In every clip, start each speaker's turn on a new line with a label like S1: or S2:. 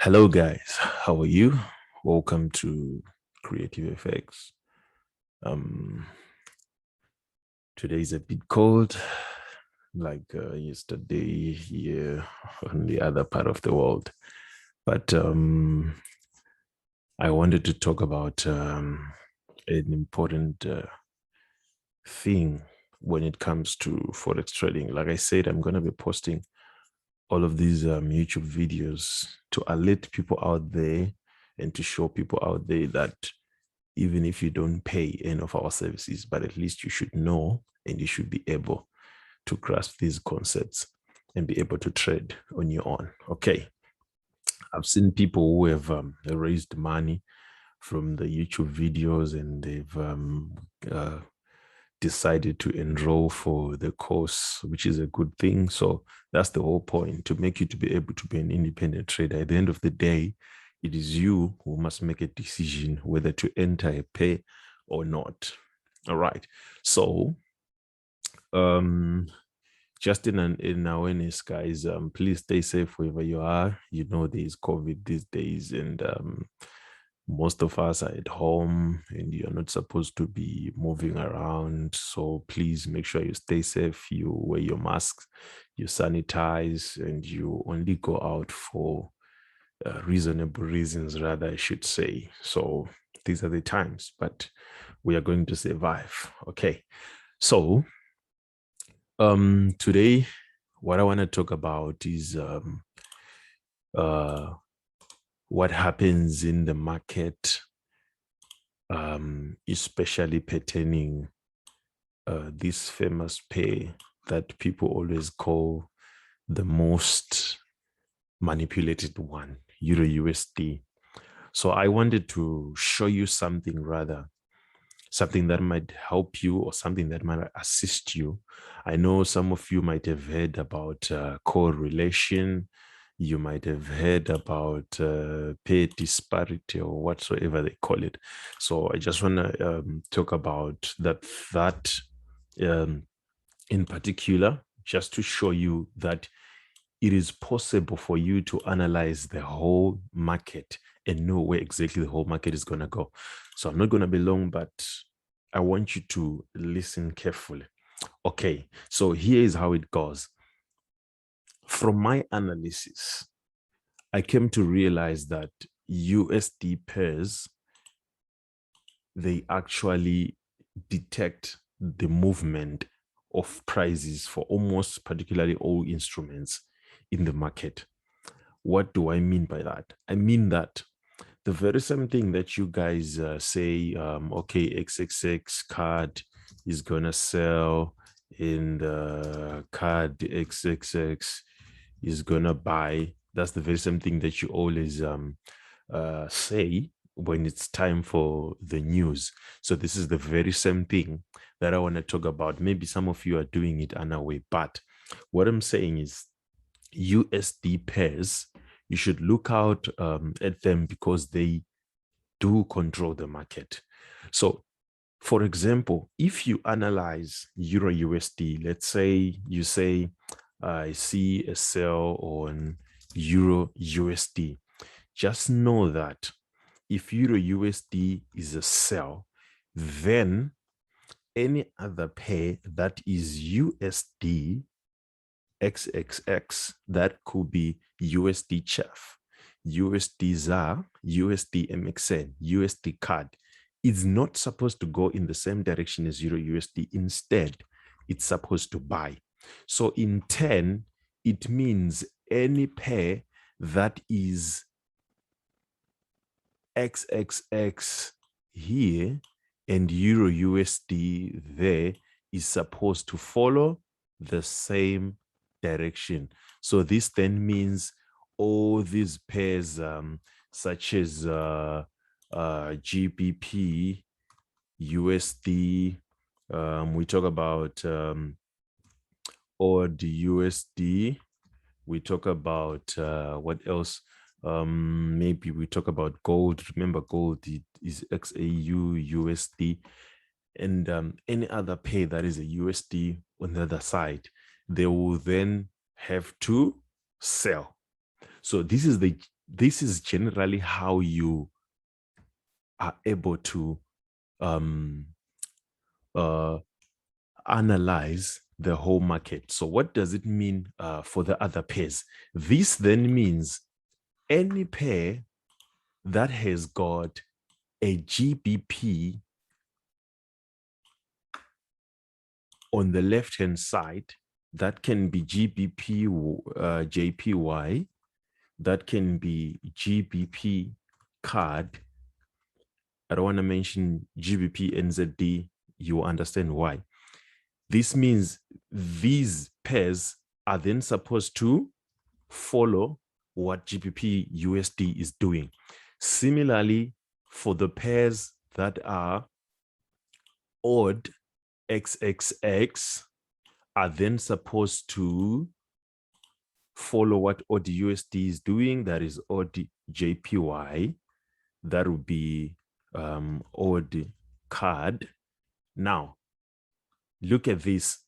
S1: Hello, guys. How are you? Welcome to Creative Effects. Um, Today's a bit cold, like yesterday here on the other part of the world. But I wanted to talk about an important thing when it comes to Forex trading. Like I said, I'm going to be posting all of these YouTube videos to alert people out there and to show people out there that even if you don't pay any of our services, but at least you should know and you should be able to grasp these concepts and be able to trade on your own. Okay. I've seen people who have raised money from the YouTube videos and they've decided to enroll for the course, which is a good thing. So that's the whole point, to make you to be able to be an independent trader. At the end of the day, it is you who must make a decision whether to enter a pay or not. All right. So just in awareness, guys, please stay safe wherever you are. You know, there's COVID these days, and most of us are at home and you're not supposed to be moving around. So please make sure you stay safe, you wear your masks, you sanitize, and you only go out for reasonable reasons, rather, I should say. So these are the times, but we are going to survive. Okay. So today, what I want to talk about is what happens in the market, especially pertaining this famous pair that people always call the most manipulated one, Euro USD. So I wanted to show you something, rather, something that might help you or something that might assist you. I know some of you might have heard about correlation. You might have heard about pay disparity or whatsoever they call it. So I just want to talk about that in particular, just to show you that it is possible for you to analyze the whole market and know where exactly the whole market is going to go. So I'm not going to be long, but I want you to listen carefully. Okay, so here is how it goes. From my analysis, I came to realize that USD pairs, they actually detect the movement of prices for almost particularly all instruments in the market. What do I mean by that? I mean that the very same thing that you guys say, okay, XXX card is going to sell and card XXX is going to buy. That's the very same thing that you always say when it's time for the news. So this is the very same thing that I want to talk about. Maybe some of you are doing it anyway, but what I'm saying is USD pairs, you should look out at them because they do control the market. So, for example, if you analyze Euro USD, let's say you say, I see a sell on Euro USD, just know that if Euro USD is a sell, then any other pair that is USD XXX, that could be USD Chef, USD ZAR, USD MXN, USD CAD. It's not supposed to go in the same direction as Euro USD. Instead, it's supposed to buy. So in 10, it means any pair that is XXX here and Euro USD there is supposed to follow the same direction. So this then means all these pairs such as GBP, USD, we talk about or the USD, we talk about what else? Maybe we talk about gold. Remember, gold is XAU, USD, and any other pair that is a USD on the other side, they will then have to sell. So this is the this is generally how you are able to analyze the whole market. So what does it mean for the other pairs? This then means any pair that has got a GBP on the left-hand side, that can be GBP JPY, that can be GBP card. I don't want to mention GBP NZD. You understand why. This means these pairs are then supposed to follow what GBP USD is doing. Similarly, for the pairs that are odd XXX are then supposed to follow what odd USD is doing. That is odd JPY. That would be odd card. Now, look at this.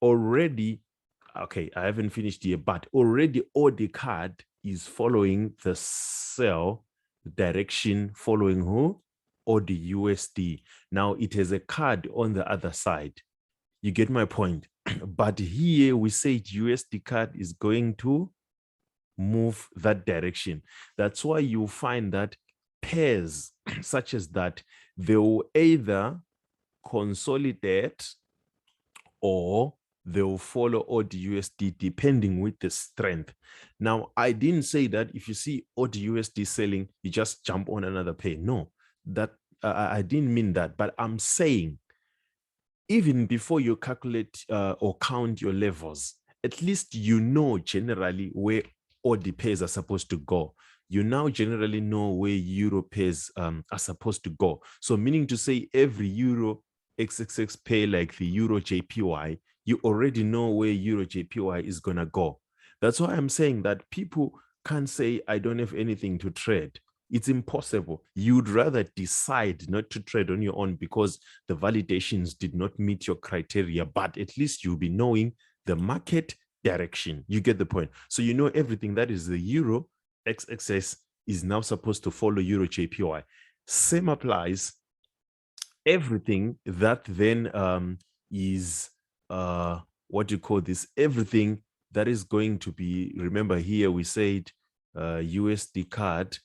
S1: Already, okay, I haven't finished here, but already odd card is following the sell direction, following who? Odd USD. Now, it has a card on the other side. You get my point? But here we say USD card is going to move that direction. That's why you find that pairs such as that, they will either consolidate or they will follow odd USD depending with the strength. Now, I didn't say that if you see odd USD selling, you just jump on another pair. No, that I didn't mean that, but I'm saying even before you calculate or count your levels, at least you know generally where all the pairs are supposed to go. You now generally know where euro pairs are supposed to go. So meaning to say every euro XXX pair like the euro JPY, you already know where euro JPY is going to go. That's why I'm saying that people can't say, I don't have anything to trade. It's impossible. You'd rather decide not to trade on your own because the validations did not meet your criteria, but at least you'll be knowing the market direction. You get the point. So you know everything that is the euro XXS is now supposed to follow euro JPY. Same applies. Everything that then is what do you call this? Everything that is going to be, remember here we said USD card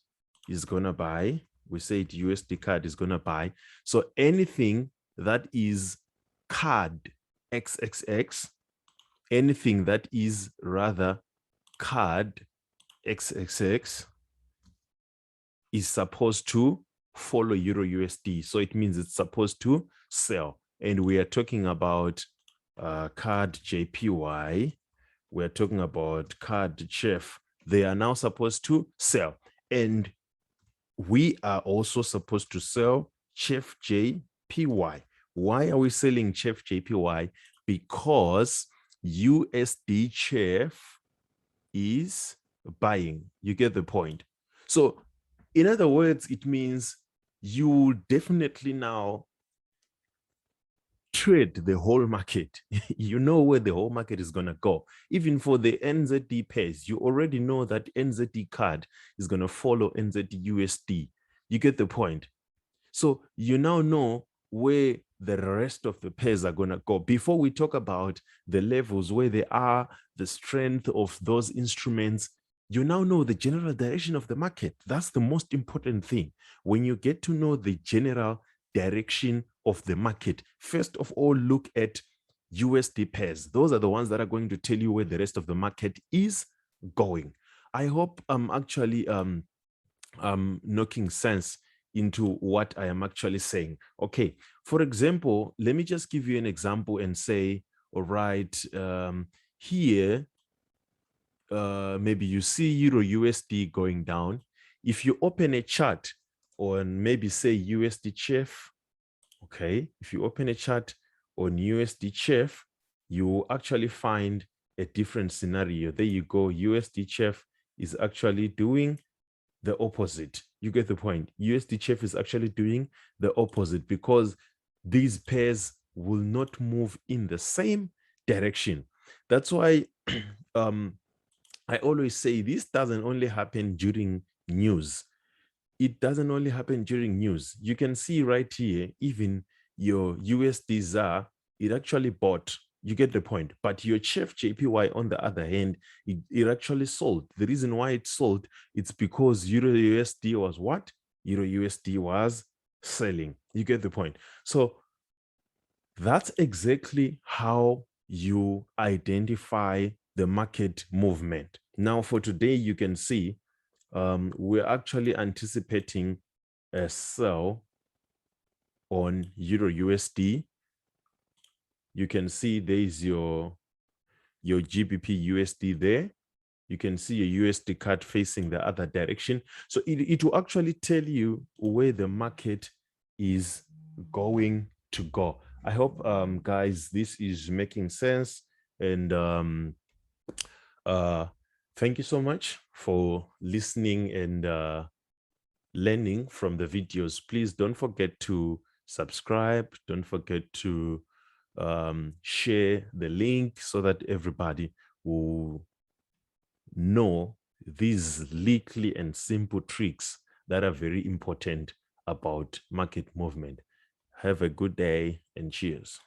S1: is gonna buy. We said USD card is gonna buy. So anything that is card XXX, anything that is rather card XXX is supposed to follow euro USD. So it means it's supposed to sell. And we are talking about card JPY. We're talking about card chef. They are now supposed to sell. And we are also supposed to sell chef JPY. Why are we selling chef JPY? Because USD chef is buying. You get the point. So in other words, it means you definitely now trade the whole market. You know where the whole market is going to go. Even for the NZD pairs, you already know that NZD card is going to follow NZD USD. You get the point. So you now know where the rest of the pairs are going to go. Before we talk about the levels, where they are, the strength of those instruments, you now know the general direction of the market. That's the most important thing. When you get to know the general direction of the market, first of all, look at USD pairs. Those are the ones that are going to tell you where the rest of the market is going. I hope I'm actually knocking sense into what I am actually saying. Okay, for example, let me just give you an example and say, all right, here, maybe you see Euro USD going down. If you open a chart on maybe say USD chef, okay, if you open a chart on USD chef, you will actually find a different scenario. There you go. USD chef is actually doing the opposite. You get the point. USD chef is actually doing the opposite because these pairs will not move in the same direction. That's why I always say this doesn't only happen during news. It doesn't only happen during news. You can see right here, even your USD ZAR, it actually bought. You get the point. But your Chef JPY, on the other hand, it actually sold. The reason why it sold, it's because Euro USD was what? Euro USD was selling. You get the point. So that's exactly how you identify the market movement. Now, for today, you can see we're actually anticipating a sell on Euro USD. You can see there is your GBP USD there. You can see your USD card facing the other direction. So it will actually tell you where the market is going to go. I hope, guys, this is making sense. And thank you so much for listening and learning from the videos. Please don't forget to subscribe. Don't forget to share the link so that everybody will know these leakly and simple tricks that are very important about market movement. Have a good day and cheers.